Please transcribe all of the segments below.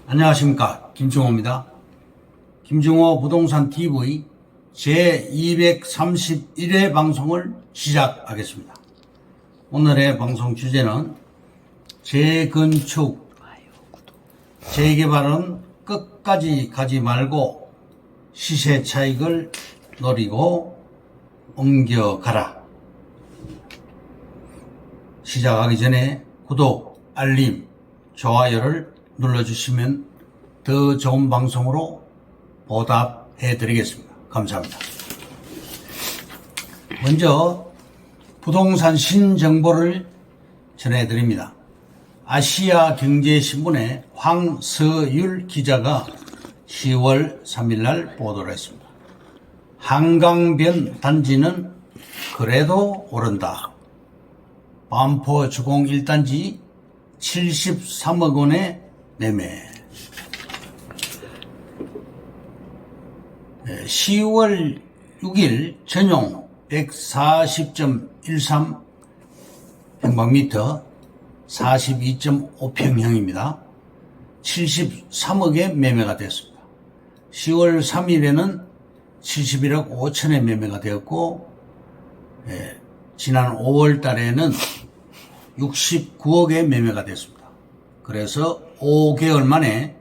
안녕하십니까, 김종호입니다. 김종호 부동산 TV 제231회 방송을 시작하겠습니다. 오늘의 방송 주제는 재건축, 재개발은 끝까지 가지 말고 시세 차익을 노리고 옮겨가라. 시작하기 전에 구독, 알림, 좋아요를 눌러주시면 더 좋은 방송으로 보답해 드리겠습니다. 감사합니다. 먼저 부동산 신정보를 전해드립니다. 아시아경제신문의 황서율 기자가 10월 3일 날 보도를 했습니다. 한강변 단지는 그래도 오른다. 반포 주공 1단지 73억 원의 매매. 10월 6일 전용 140.13 평방미터 42.5평형입니다. 73억에 매매가 됐습니다. 10월 3일에는 71억 5천에 매매가 되었고, 지난 5월 달에는 69억에 매매가 됐습니다. 그래서 5개월 만에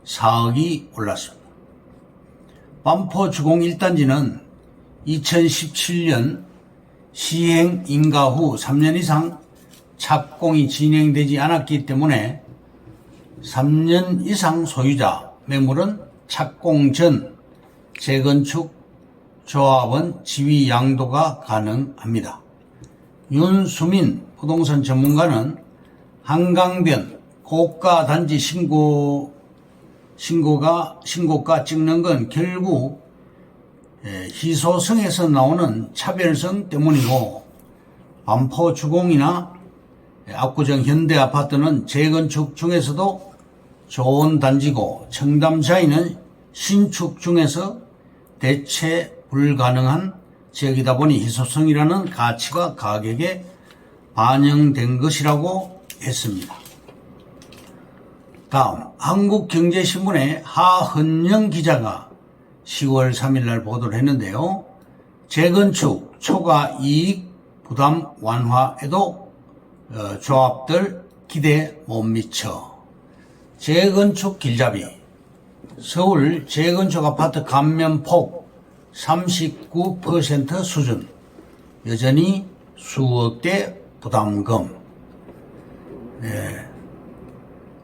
4억이 올랐습니다. 반포 주공 1단지는 2017년 시행 인가 후 3년 이상 착공이 진행되지 않았기 때문에 3년 이상 소유자 매물은 착공 전 재건축 조합원 지위 양도가 가능합니다. 윤수민 부동산 전문가는 한강변 고가 단지 신고가 찍는 건 결국 희소성에서 나오는 차별성 때문이고, 반포 주공이나 압구정 현대 아파트는 재건축 중에서도 좋은 단지고, 청담사이는 신축 중에서 대체 불가능한 지역이다 보니 희소성이라는 가치가 가격에 반영된 것이라고 했습니다. 다음, 한국경제신문의 하헌영 기자가 10월 3일 날 보도를 했는데요. 재건축 초과 이익 부담 완화에도 조합들 기대 못 미쳐. 재건축 길잡이. 서울 재건축 아파트 감면폭 39% 수준. 여전히 수억대 부담금.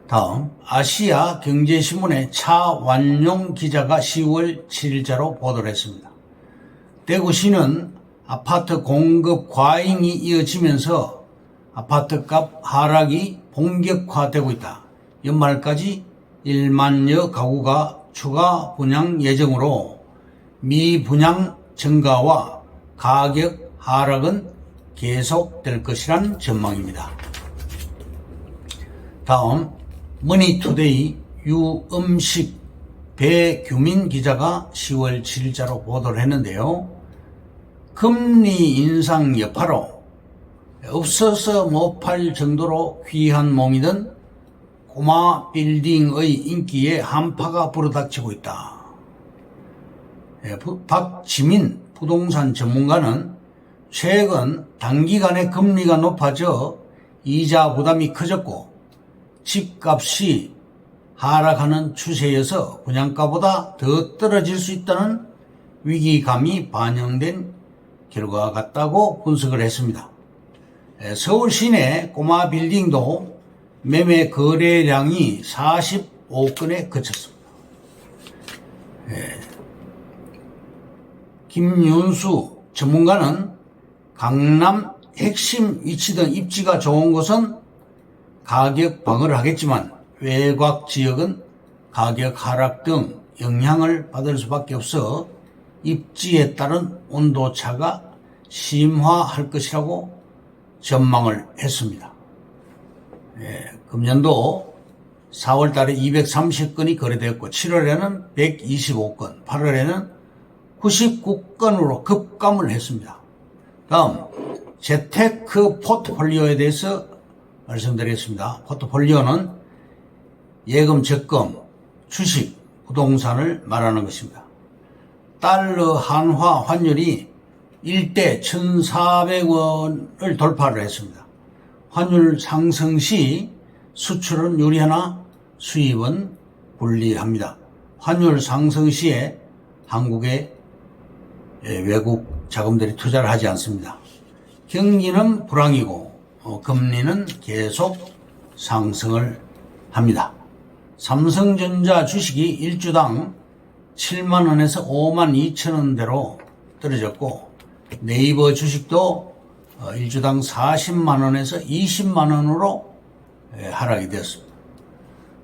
다음, 아시아 경제신문의 차완용 기자가 10월 7일자로 보도를 했습니다. 대구시는 아파트 공급 과잉이 이어지면서 아파트값 하락이 본격화되고 있다. 연말까지 1만여 가구가 추가 분양 예정으로 미분양 증가와 가격 하락은 계속될 것이란 전망입니다. 다음, 머니투데이 유음식 배규민 기자가 10월 7일자로 보도를 했는데요. 금리 인상 여파로 없어서 못 팔 정도로 귀한 몸이던 꼬마 빌딩의 인기에 한파가 불어닥치고 있다. 박지민 부동산 전문가는 최근 단기간에 금리가 높아져 이자 부담이 커졌고 집값이 하락하는 추세여서 분양가보다 더 떨어질 수 있다는 위기감이 반영된 결과 같다고 분석을 했습니다. 서울 시내 꼬마 빌딩도 매매 거래량이 45건에 그쳤습니다. 김윤수 전문가는 강남 핵심 위치 등 입지가 좋은 곳은 가격 방어를 하겠지만 외곽 지역은 가격 하락 등 영향을 받을 수밖에 없어 입지에 따른 온도차가 심화할 것이라고 전망을 했습니다. 금년도 4월 달에 230건이 거래되었고 7월에는 125건, 8월에는 99건으로 급감을 했습니다. 다음, 재테크 포트폴리오에 대해서 말씀드리겠습니다. 포트폴리오는 예금, 적금, 주식, 부동산을 말하는 것입니다. 달러 한화 환율이 1대 1,400원을 돌파를 했습니다. 환율 상승 시 수출은 유리하나 수입은 불리합니다. 환율 상승 시에 한국에 외국 자금들이 투자를 하지 않습니다. 경기는 불황이고 금리는 계속 상승을 합니다. 삼성전자 주식이 일주당 7만원에서 5만 2천원대로 떨어졌고, 네이버 주식도 일주당 40만원에서 20만원으로 하락이 되었습니다.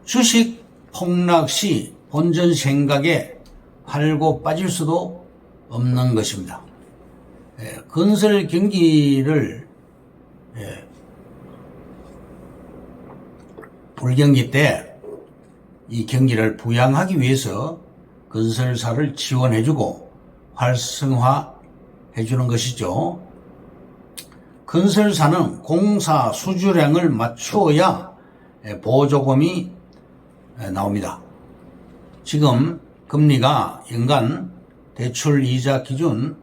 주식 폭락 시 본전 생각에 팔고 빠질 수도 없는 것입니다. 건설 경기를 불경기 때 이 경기를 부양하기 위해서 건설사를 지원해주고 활성화해주는 것이죠. 건설사는 공사 수주량을 맞추어야 보조금이 나옵니다. 지금 금리가 연간 대출 이자 기준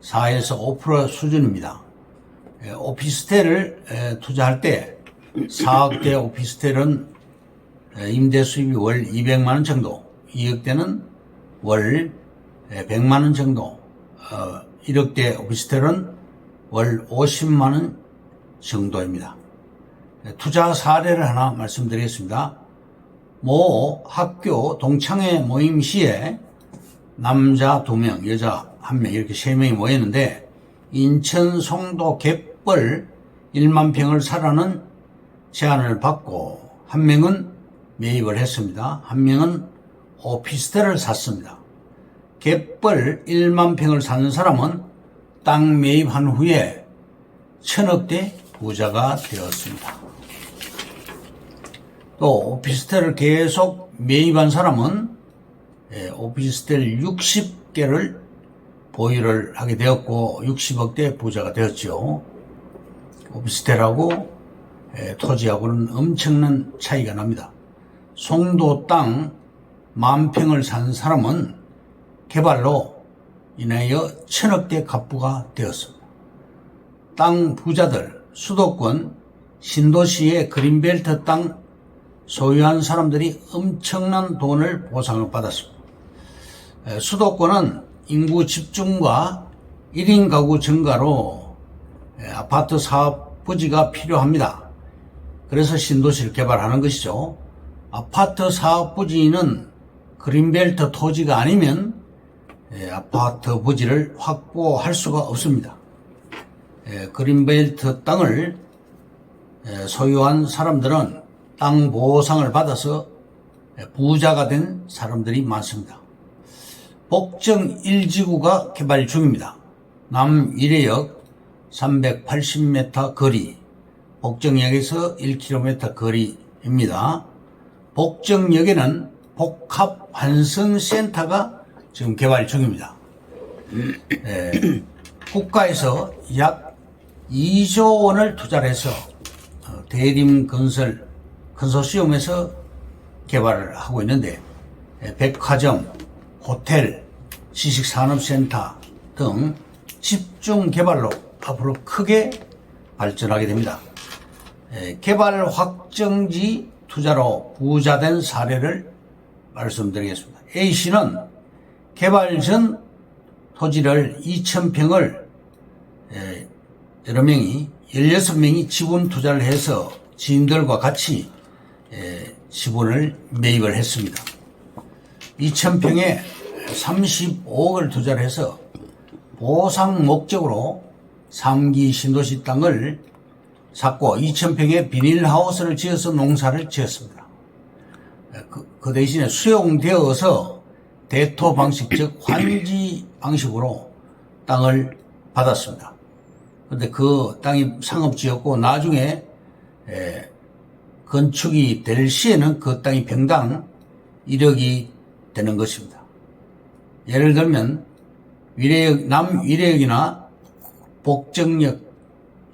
4에서 5% 수준입니다. 오피스텔을 투자할 때 4억대 오피스텔은 임대 수입이 월 200만원 정도, 2억대는 월 100만원 정도, 1억대 오피스텔은 월 50만원 정도입니다. 투자 사례를 하나 말씀드리겠습니다. 모 학교 동창회 모임 시에 남자 2명, 여자 1명 이렇게 3명이 모였는데, 인천 송도 갯벌 1만 평을 사라는 제안을 받고 한 명은 매입을 했습니다. 한 명은 오피스텔을 샀습니다. 갯벌 1만 평을 산 사람은 땅 매입한 후에 1,000억대 부자가 되었습니다. 또 오피스텔을 계속 매입한 사람은 오피스텔 60개를 보유를 하게 되었고 60억대 부자가 되었죠. 오피스텔하고 토지하고는 엄청난 차이가 납니다. 송도 땅 10,000평을 산 사람은 개발로 인하여 1,000억대 갑부가 되었습니다. 땅 부자들, 수도권 신도시의 그린벨트 땅 소유한 사람들이 엄청난 돈을 보상을 받았습니다. 수도권은 인구 집중과 1인 가구 증가로 아파트 사업 부지가 필요합니다. 그래서 신도시를 개발하는 것이죠. 아파트 사업 부지는 그린벨트 토지가 아니면 아파트 부지를 확보할 수가 없습니다. 그린벨트 땅을 소유한 사람들은 땅 보상을 받아서 부자가 된 사람들이 많습니다. 복정 1지구가 개발 중입니다. 남위례역 380m 거리, 복정역에서 1km 거리입니다. 복정역에는 복합환승센터가 지금 개발 중입니다. 국가에서 약 2조 원을 투자를 해서 대림건설 컨소시엄에서 개발을 하고 있는데, 백화점, 호텔, 지식산업센터 등 집중 개발로 앞으로 크게 발전하게 됩니다. 개발 확정지 투자로 부자된 사례를 말씀드리겠습니다. A씨는 개발 전 토지를 2,000평을 여러 명이 16명이 지분 투자를 해서 지인들과 같이 지분을 매입을 했습니다. 2,000평에 35억을 투자를 해서 보상 목적으로 3기 신도시 땅을 샀고 2,000평에 비닐하우스를 지어서 농사를 지었습니다. 그 대신에 수용되어서 대토 방식, 즉 환지 방식으로 땅을 받았습니다. 그런데 그 땅이 상업지였고 나중에 건축이 될 시에는 그 땅이 평당 1억이 되는 것입니다. 예를 들면 위례역, 남위례역이나 복정역,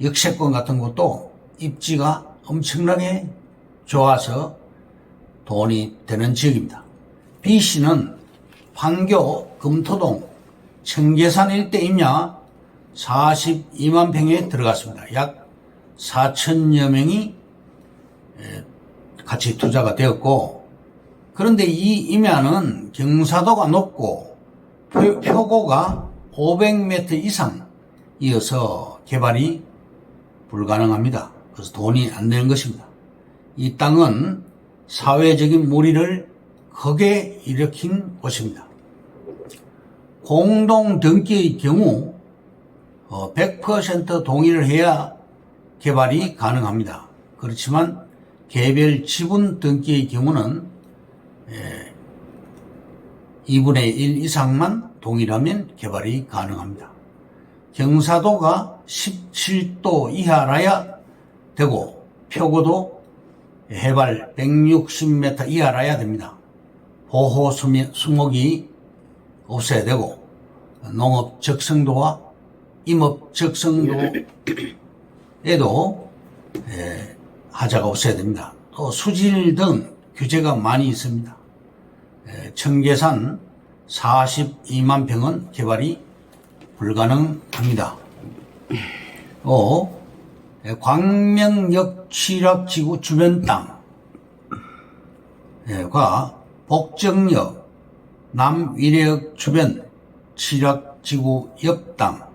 역세권 같은 것도 입지가 엄청나게 좋아서 돈이 되는 지역입니다. B씨는 판교, 금토동, 청계산 일대 임야 42만 평에 들어갔습니다. 약 4천여 명이 같이 투자가 되었고, 그런데 이 임야는 경사도가 높고 표고가 500m 이상 이어서 개발이 불가능합니다. 그래서 돈이 안 되는 것입니다. 이 땅은 사회적인 물의를 크게 일으킨 곳입니다. 공동 등기의 경우 100% 동의를 해야 개발이 가능합니다. 그렇지만 개별 지분 등기의 경우는 2분의 1 이상만 동의를 하면 개발이 가능합니다. 경사도가 17도 이하라야 되고 표고도 해발 160m 이하라야 됩니다. 보호 수목이 없어야 되고 농업 적성도와 임업 적성도에도 하자가 없어야 됩니다. 또 수질 등 규제가 많이 있습니다. 청계산 42만 평은 개발이 불가능합니다. 또 광명역 취락지구 주변 땅과 복정역 남위례역 주변 취락지구 옆 땅,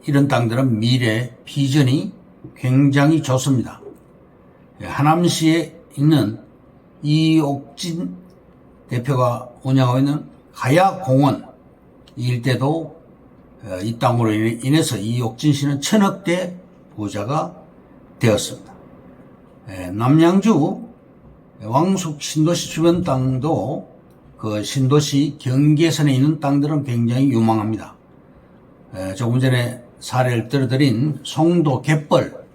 이런 땅들은 미래 비전이 굉장히 좋습니다. 하남시에 있는 이옥진 대표가 운영하고 있는 가야공원 이 일대도 이 땅으로 인해서 이옥진 씨는 천억대 부자가 되었습니다. 남양주 왕숙 신도시 주변 땅도 그 신도시 경계선에 있는 땅들은 굉장히 유망합니다. 조금 전에 사례를 들어드린 송도 갯벌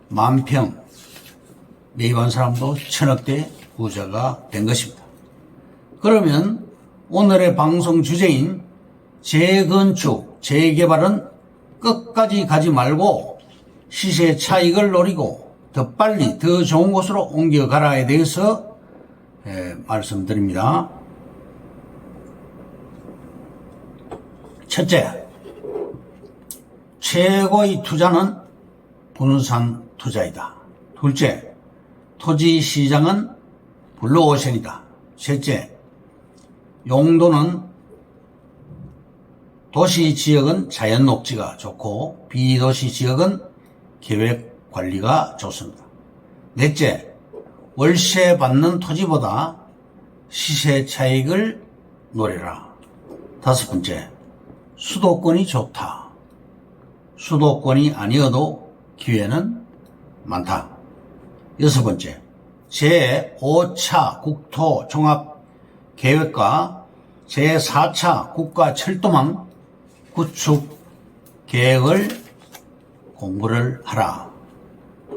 만평 매입한 사람도 천억대 부자가 된 것입니다. 그러면 오늘의 방송 주제인 재건축, 재개발은 끝까지 가지 말고 시세 차익을 노리고 더 빨리 더 좋은 곳으로 옮겨가라에 대해서 말씀드립니다. 첫째, 최고의 투자는 분산 투자이다. 둘째, 토지 시장은 블루오션이다. 셋째, 용도는 도시 지역은 자연 녹지가 좋고 비도시 지역은 계획 관리가 좋습니다. 넷째, 월세 받는 토지보다 시세 차익을 노려라. 다섯 번째, 수도권이 좋다. 수도권이 아니어도 기회는 많다. 여섯 번째, 제5차 국토종합계획과 제4차 국가철도망 구축 계획을 공부를 하라.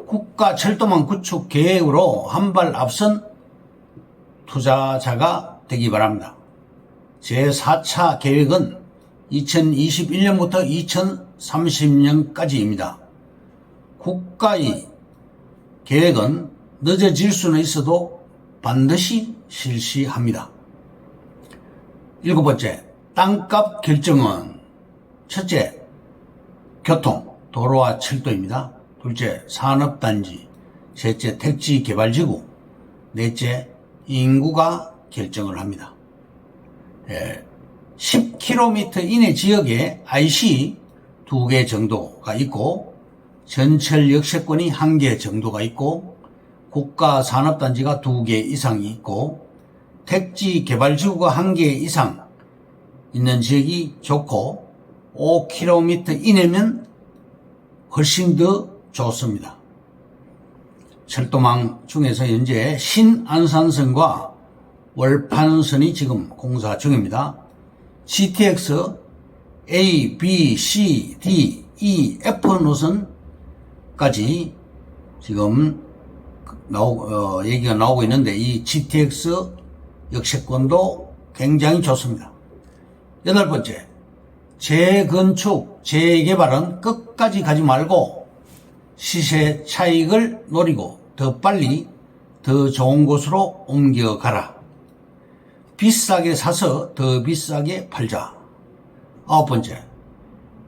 국가철도망 구축 계획으로 한 발 앞선 투자자가 되기 바랍니다. 제4차 계획은 2021년부터 2030년까지입니다. 국가의 계획은 늦어질 수는 있어도 반드시 실시합니다. 일곱 번째, 땅값 결정은 첫째, 교통, 도로와 철도입니다. 둘째, 산업단지, 셋째, 택지개발지구, 넷째, 인구가 결정을 합니다. 10km 이내 지역에 IC 2개 정도가 있고 전철 역세권이 1개 정도가 있고 국가산업단지가 2개 이상이 있고 택지개발지구가 1개 이상 있는 지역이 좋고 5km 이내면 훨씬 더 좋습니다. 철도망 중에서 현재 신안산선과 월판선이 지금 공사 중입니다. GTX A, B, C, D, E, F 노선까지 지금 얘기가 나오고 있는데 이 GTX 역세권도 굉장히 좋습니다. 여덟 번째, 재건축, 재개발은 끝까지 가지 말고 시세 차익을 노리고 더 빨리 더 좋은 곳으로 옮겨가라. 비싸게 사서 더 비싸게 팔자. 9번째,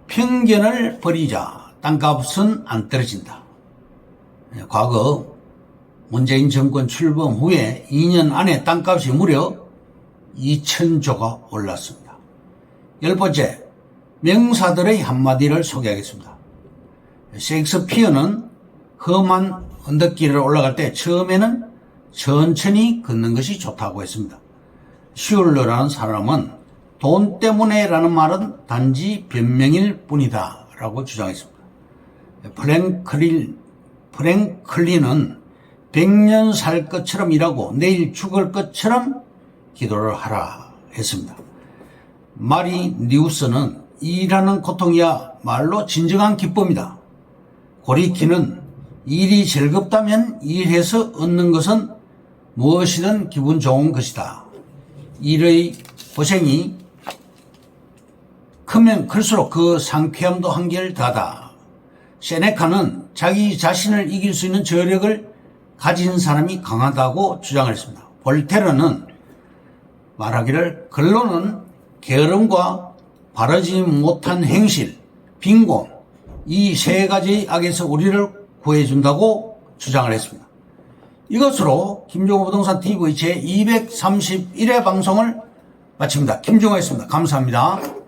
편견을 버리자. 땅값은 안 떨어진다. 과거 문재인 정권 출범 후에 2년 안에 땅값이 무려 2,000조가 올랐습니다. 10번째, 명사들의 한마디를 소개하겠습니다. 셰익스피어는 험한 언덕길을 올라갈 때 처음에는 천천히 걷는 것이 좋다고 했습니다. 슐러라는 사람은 돈 때문에라는 말은 단지 변명일 뿐이다 라고 주장했습니다. 프랭클린은 100년 살 것처럼 일하고 내일 죽을 것처럼 기도를 하라 했습니다. 마리 뉴스는 일하는 고통이야말로 진정한 기쁨이다. 고리키는 일이 즐겁다면 일해서 얻는 것은 무엇이든 기분 좋은 것이다. 일의 고생이 크면 클수록 그 상쾌함도 한결 더하다. 세네카는 자기 자신을 이길 수 있는 저력을 가진 사람이 강하다고 주장을 했습니다. 볼테르는 말하기를 결론은 게으름과 바르지 못한 행실, 빈곤, 이 세 가지 악에서 우리를 구해준다고 주장을 했습니다. 이것으로 김종호 부동산 TV 제231회 방송을 마칩니다. 김종호였습니다. 감사합니다.